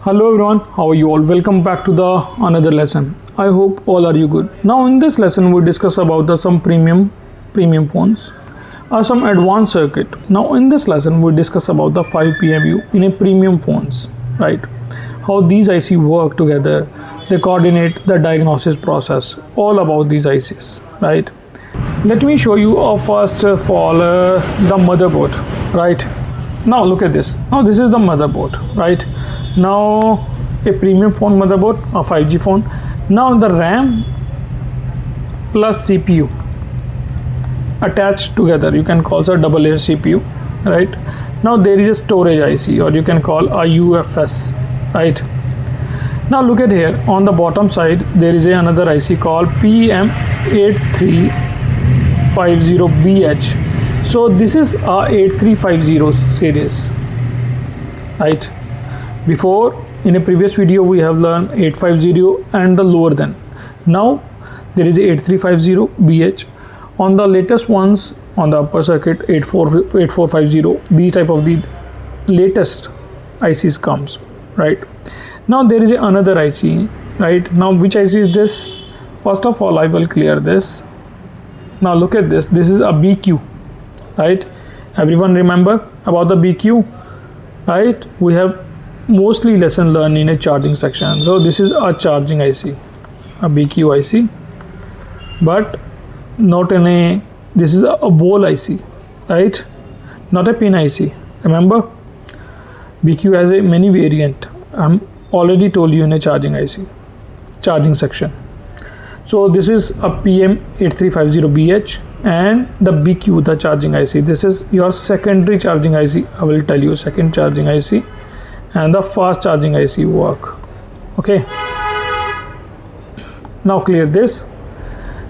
Hello everyone, how are you all? Welcome back to the another lesson. I hope all are you good. Now in this lesson we discuss about some premium phones or some advanced circuit. Now in this lesson we discuss about the 5 PMU in a premium phones, right? How these IC work together, they coordinate the diagnosis process, all about these ICs, right? Let me show you first of all the motherboard, right? Now look at this. Now this is the motherboard, right? Now a premium phone motherboard, a 5G phone. Now the RAM plus CPU attached together, you can call it a double layer CPU, right? Now there is a storage IC, or you can call a UFS, right? Now look at here on the bottom side, there is another IC called PM8350BH. So this is a 8350 series, right? Before, in a previous video, we have learned 850 and the lower than. Now there is a 8350BH. On the latest ones, on the upper circuit, 8450. These type of the latest ICs comes, right? Now there is another IC, right? Now which IC is this? First of all, I will clear this. Now look at this. This is a BQ, right? Everyone remember about the BQ, right? We have mostly lesson learned in a charging section. So this is a charging IC, a BQ IC, but not in a, this is a ball IC, right? Not a pin IC. Remember, BQ has a many variant. I'm already told you in a charging IC, charging section. So this is a PM8350BH and the BQ, the charging IC. This is your secondary charging IC. I will tell you second charging IC and the fast charging IC work. Okay. Now clear this.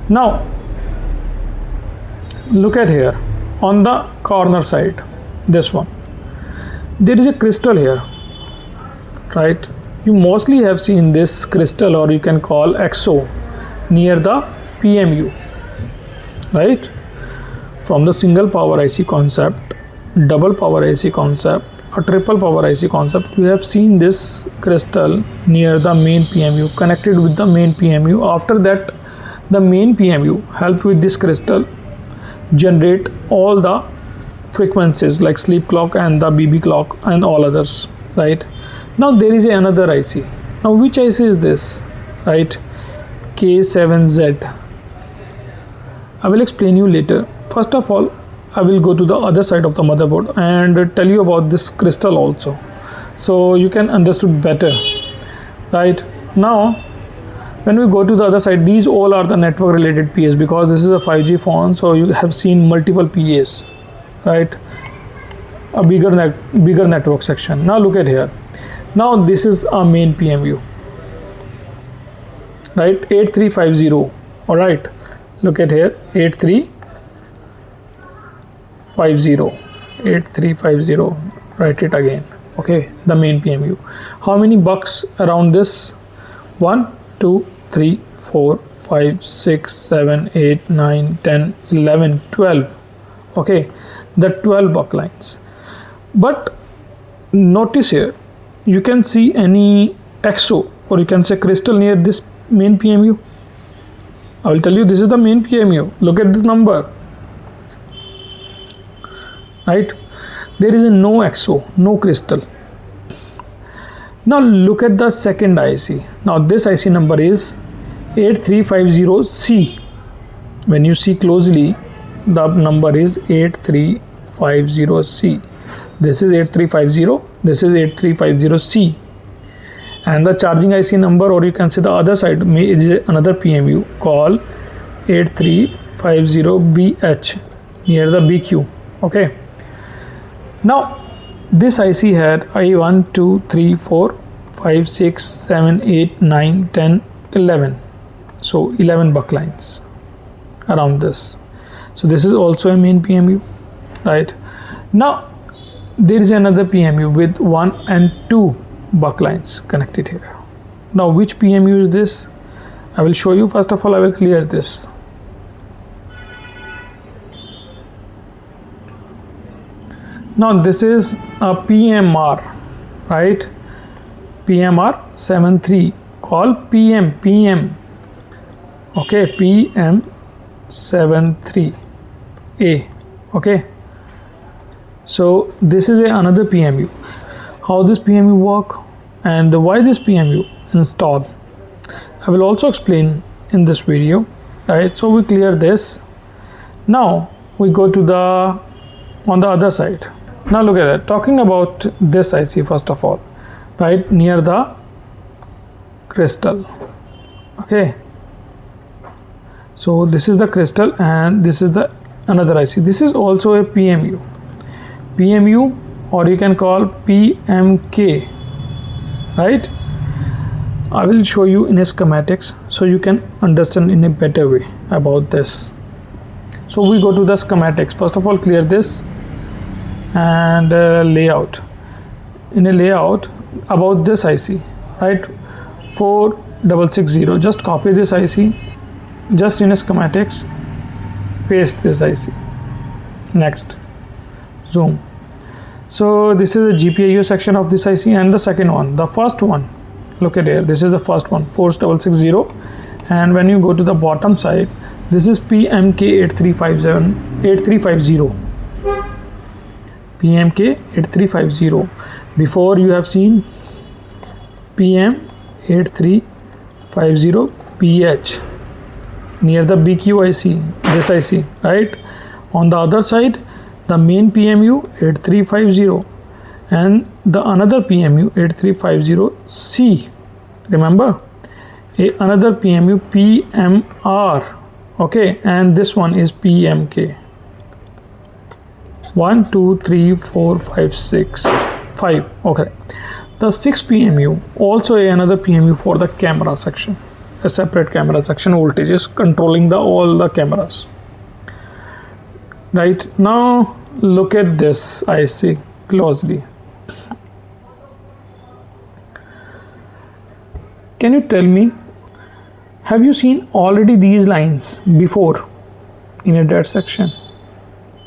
Now look at here on the corner side, this one. There is a crystal here, right? You mostly have seen this crystal, or you can call EXO, near the PMU, right? From the single power IC concept, double power IC concept, a triple power IC concept, we have seen this crystal near the main PMU, connected with the main PMU. After that, the main PMU help with this crystal generate all the frequencies like sleep clock and the BB clock and all others, right? Now there is another IC. Now which IC is this, right? K7Z. I will explain you later. First of all, I will go to the other side of the motherboard and tell you about this crystal also, so you can understand better, right? Now when we go to the other side, these all are the network related PAs, because this is a 5G phone, so you have seen multiple PAs, right? A bigger network section. Now look at here. Now this is a main PMU, right? 8350. All right, look at here, 8350. Write it again. Okay, the main PMU. How many bucks around this? 1 2 3 4 5 6 7 8 9 10 11 12. Okay, the 12 buck lines. But notice here, you can see any EXO, or you can say crystal, near this main PMU. I will tell you, this is the main PMU. Look at this number, right? There is no EXO, no crystal. Now look at the second IC. Now this IC number is 8350C. When you see closely, the number is 8350C. This is 8350, this is 8350C. And the charging IC number, or you can say the other side, is another PMU called 8350BH, near the BQ. Okay. Now this IC had I1 2 3 4 5 6 7 8 9 10 11. So 11 buck lines around this. So this is also a main PMU, right? Now there is another PMU with 1 and 2 buck lines connected here. Now which PMU is this? I will show you. First of all, I will clear this. Now this is a PMR, right? PMR73 called PM, okay, PM73A, okay. So this is another PMU. How this PMU work and why this PMU install, I will also explain in this video, right? So we clear this. Now we go to the on the other side. Now look at it, talking about this IC first of all, right near the crystal, okay. So this is the crystal and this is the another IC. This is also a PMU, or you can call PMK, right? I will show you in a schematics so you can understand in a better way about this. So we go to the schematics. First of all, clear this and layout. In a layout about this IC, right, 4660, just copy this IC, just in a schematics paste this IC. Next, zoom. So this is the GPIO section of this IC, and the second one, the first one, look at here, this is the first one, 4660, and when you go to the bottom side, this is PMK8350. PMK8350. Before you have seen PM8350PH near the BQ IC, this IC, right? On the other side, the main PMU 8350 and the another PMU 8350C. Remember, another PMU PMR, okay, and this one is PMK. 1 2 3 4 5 6 5, okay. The 6 PMU also another PMU for the camera section, a separate camera section, voltages controlling all the cameras. Right, now look at this IC closely. Can you tell me, have you seen already these lines before in a dead section?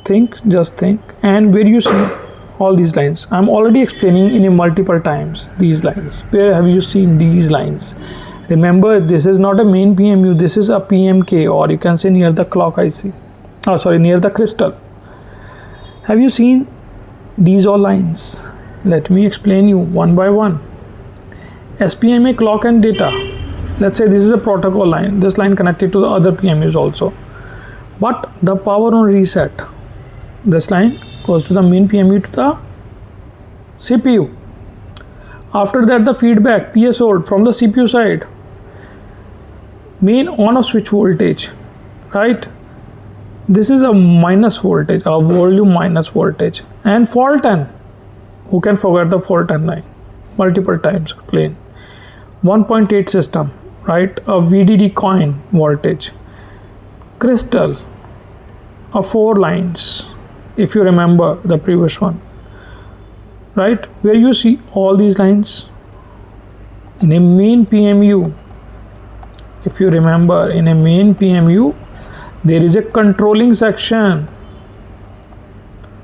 Think, just think, and where you see all these lines. I'm already explaining in a multiple times these lines. Where have you seen these lines? Remember, this is not a main PMU, this is a PMK, or you can say near the clock IC. Oh, sorry, near the crystal. Have you seen these all lines? Let me explain you one by one. SPMA clock and data. Let's say this is a protocol line. This line connected to the other PMUs also. But the power on reset, this line goes to the main PMU to the CPU. After that, the feedback PS hold from the CPU side. Main on off switch voltage, right? This is a minus voltage, a volume minus voltage, and fault 10. Who can forget the fault 10 line? Multiple times explain. 1.8 system, right? A VDD coin voltage. Crystal, a 4 lines. If you remember the previous one, right? Where you see all these lines in a main PMU. If you remember, in a main PMU, there is a controlling section,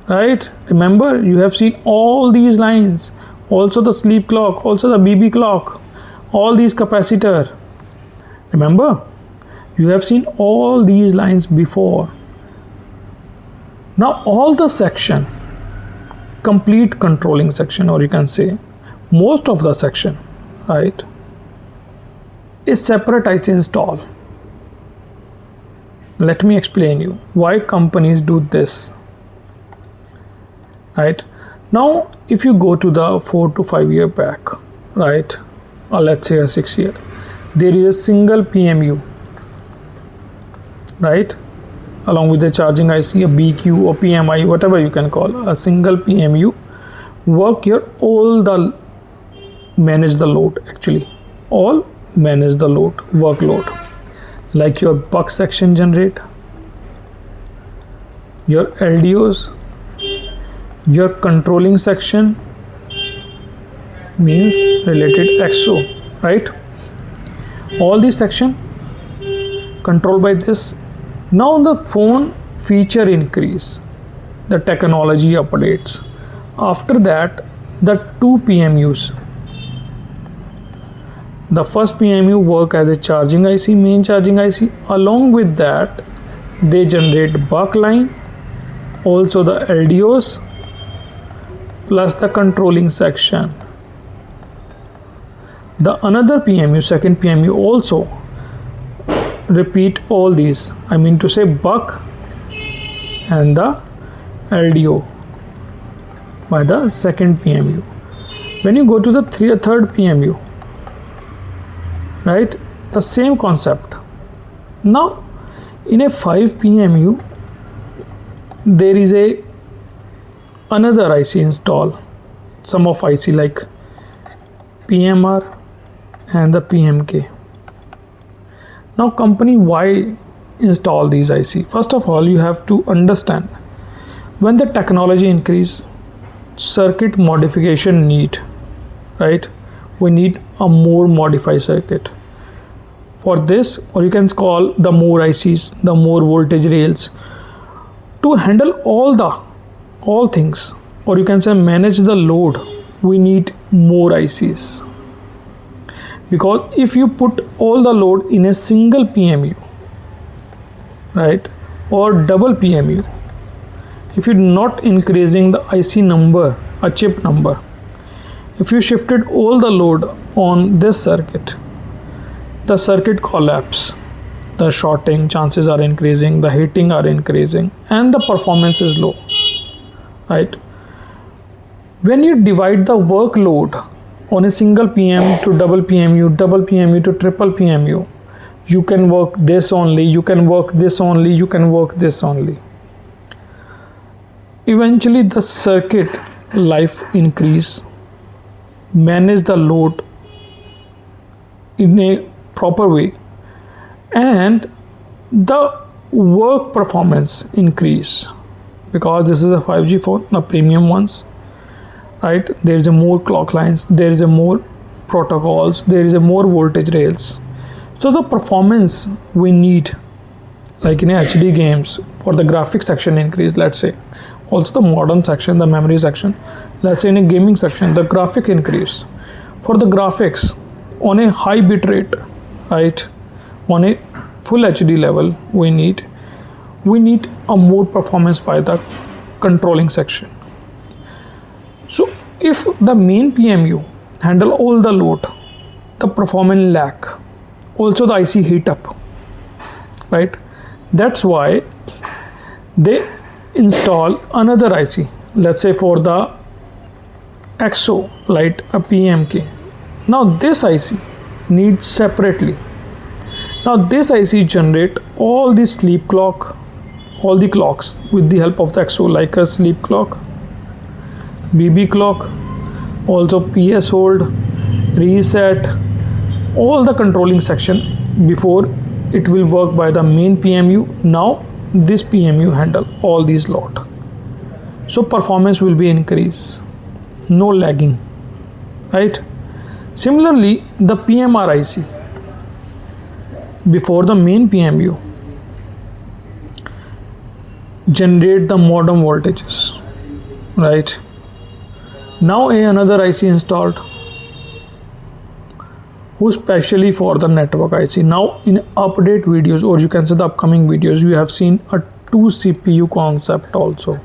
right? Remember, you have seen all these lines, also the sleep clock, also the BB clock, all these capacitor. Remember, you have seen all these lines before. Now all the section, complete controlling section, or you can say most of the section, right, is separate IC install. Let me explain you why companies do this. Right now, if you go to the 4 to 5 year back, right, or let's say a 6 year, there is a single PMU, right, along with the charging IC, a BQ or PMI, whatever you can call, a single PMU work your all the manage the load, actually all manage the load, workload, like your buck section generate, your LDOs, your controlling section means related XO, right? All these section controlled by this. Now the phone feature increase, the technology updates. After that, the two PMUs The first PMU work as a charging IC, main charging IC. Along with that, they generate buck line, also the LDOs, plus the controlling section. The another PMU, second PMU, also repeat all these. I mean to say buck and the LDO by the second PMU. When you go to the third PMU, right, the same concept. Now in a 5 PMU there is another IC install, some of IC like PMR and the PMK. Now company why install these IC? First of all, you have to understand, when the technology increase, circuit modification need, right? We need a more modified circuit. For this, or you can call the more ICs, the more voltage rails, to handle all things, or you can say manage the load, we need more ICs. Because if you put all the load in a single PMU, right, or double PMU, if you're not increasing the IC number, a chip number, if you shifted all the load on this circuit, the circuit collapse, the shorting chances are increasing, the heating are increasing, and the performance is low, right? When you divide the workload on a single PM to double PMU to triple PMU, you can work this only, you can work this only, you can work this only. Eventually the circuit life increase, manage the load in a proper way, and the work performance increase, because this is a 5G phone, the premium ones, right? There is a more clock lines, there is a more protocols, there is a more voltage rails, so the performance we need, like in HD games, for the graphics section increase, let's say, also the modem section, the memory section, let's say in a gaming section, the graphic increase. For the graphics on a high bit rate, right, on a full HD level, we need a more performance by the controlling section. So if the main PMU handle all the load, the performance lack, also the IC heat up, right? That's why they install another IC, let's say for the XO, like a PMK. Now this IC needs separately. Now this IC generate all the sleep clock, all the clocks with the help of the XO, like a sleep clock, BB clock, also PS hold, reset, all the controlling section before it will work by the main PMU. Now this PMU handle all these lot, so performance will be increased, no lagging, right? Similarly, the PMR IC before the main PMU generate the modem voltages, right? Now another IC installed, who specially for the network IC. Now in update videos, or you can say the upcoming videos, you have seen a 2 CPU concept also.